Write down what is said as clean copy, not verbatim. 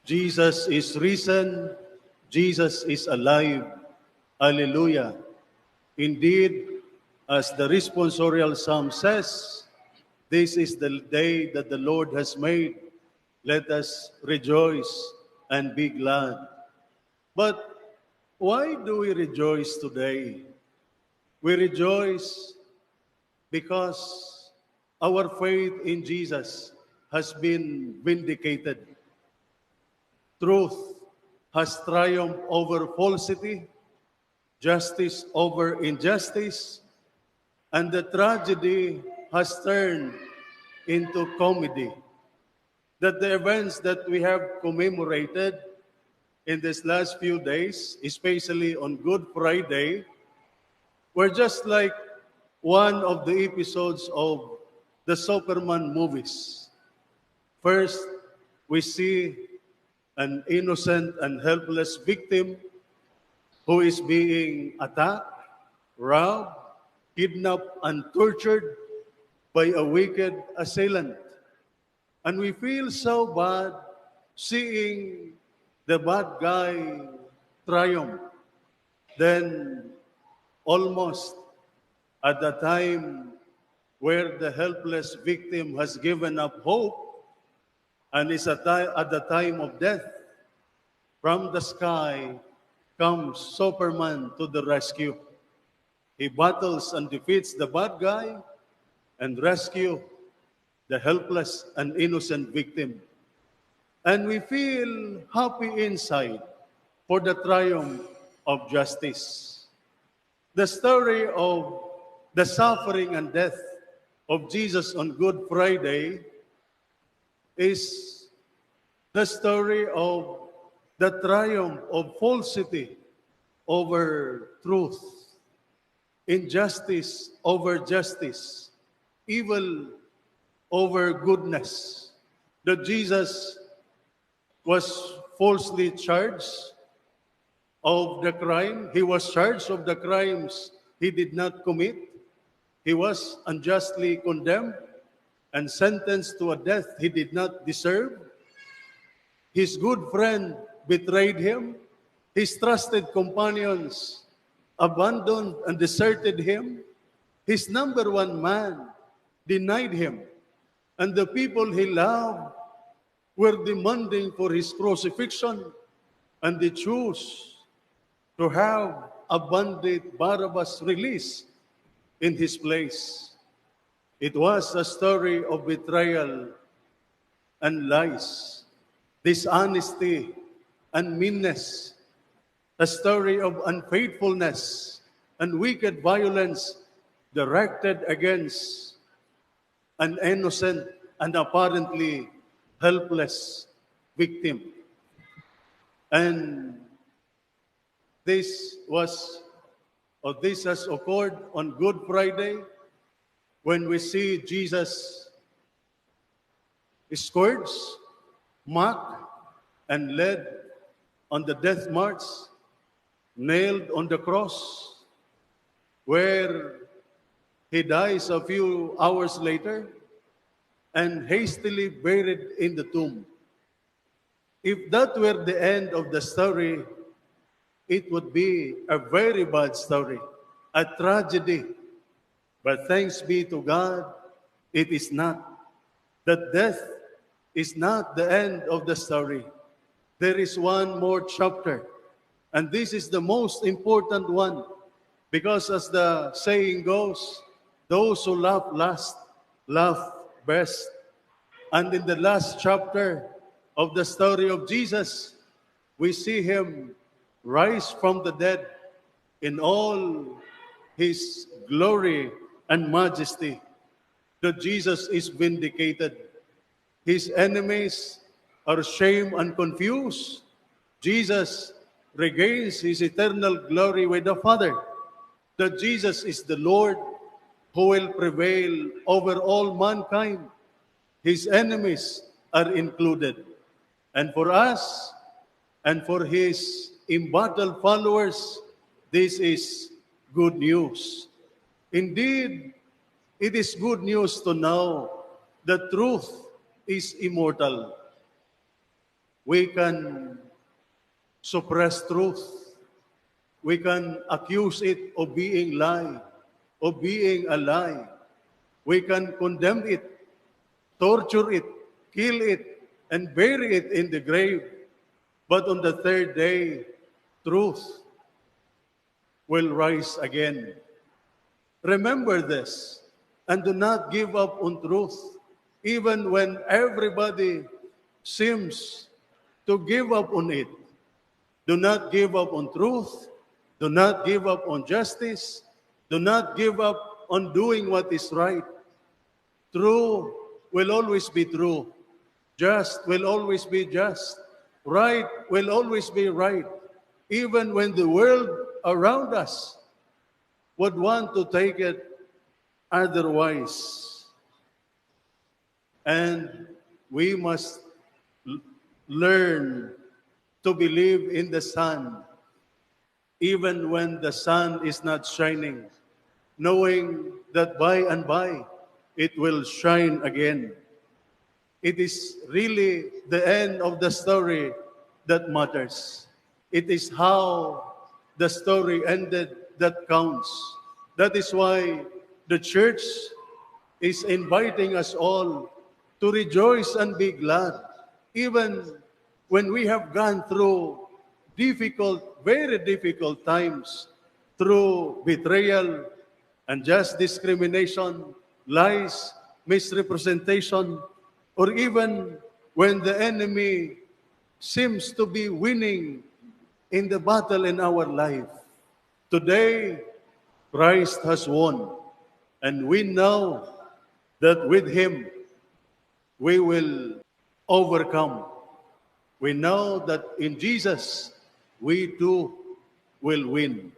Jesus is risen. Jesus is alive. Hallelujah. Indeed, as the responsorial psalm says, this is the day that the Lord has made. Let us rejoice and be glad. But why do we rejoice today? We rejoice because our faith in Jesus has been vindicated. Truth has triumphed over falsity, justice over injustice, and the tragedy has turned into comedy. That the events that we have commemorated in these last few days, especially on Good Friday, were just like one of the episodes of the Superman movies. First, we see an innocent and helpless victim who is being attacked, robbed, kidnapped, and tortured by a wicked assailant. And we feel so bad seeing the bad guy triumph. Then, almost at the time where the helpless victim has given up hope and is at the time of death, from the sky comes Superman to the rescue. He battles and defeats the bad guy and rescue the helpless and innocent victim. And we feel happy inside for the triumph of justice. The story of the suffering and death of Jesus on Good Friday is the story of the triumph of falsity over truth, injustice over justice, evil over goodness. That Jesus was falsely charged of the crime. He was charged of the crimes he did not commit. He was unjustly condemned and sentenced to a death he did not deserve. His good friend betrayed him. His trusted companions abandoned and deserted him. His number one man denied him. And the people he loved were demanding for his crucifixion, and they chose to have a bandit Barabbas released in his place. It was a story of betrayal and lies, dishonesty and meanness, a story of unfaithfulness and wicked violence directed against an innocent and apparently helpless victim. And this has occurred on Good Friday when we see Jesus scourged, mocked, and led on the death march, nailed on the cross, where he dies a few hours later and hastily buried in the tomb. If that were the end of the story, it would be a very bad story, a tragedy. But thanks be to God, it is not. That death is not the end of the story. There is one more chapter, and this is the most important one, because as the saying goes, those who laugh last, laugh best. And in the last chapter of the story of Jesus, we see him rise from the dead in all his glory and majesty. That Jesus is vindicated. His enemies are shamed and confused. Jesus regains his eternal glory with the Father. That Jesus is the Lord who will prevail over all mankind. His enemies are included. And for us, and for his embattled followers, this is good news. Indeed, it is good news to know that truth is immortal. We can suppress truth. We can accuse it of being lie, of being a lie. We can condemn it, torture it, kill it, and bury it in the grave. But on the third day, truth will rise again. Remember this, and do not give up on truth, even when everybody seems to give up on it. Do not give up on truth. Do not give up on justice. Do not give up on doing what is right. True will always be true. Just will always be just. Right will always be right. Even when the world around us would want to take it otherwise. And we must learn to believe in the sun, even when the sun is not shining, knowing that by and by it will shine again. It is really the end of the story that matters. It is how the story ended that counts. That is why the church is inviting us all to rejoice and be glad, even when we have gone through difficult, very difficult times, through betrayal, unjust discrimination, lies, misrepresentation, or even when the enemy seems to be winning in the battle in our life. Today, Christ has won, and we know that with Him, we will overcome. We know that in Jesus, we too will win.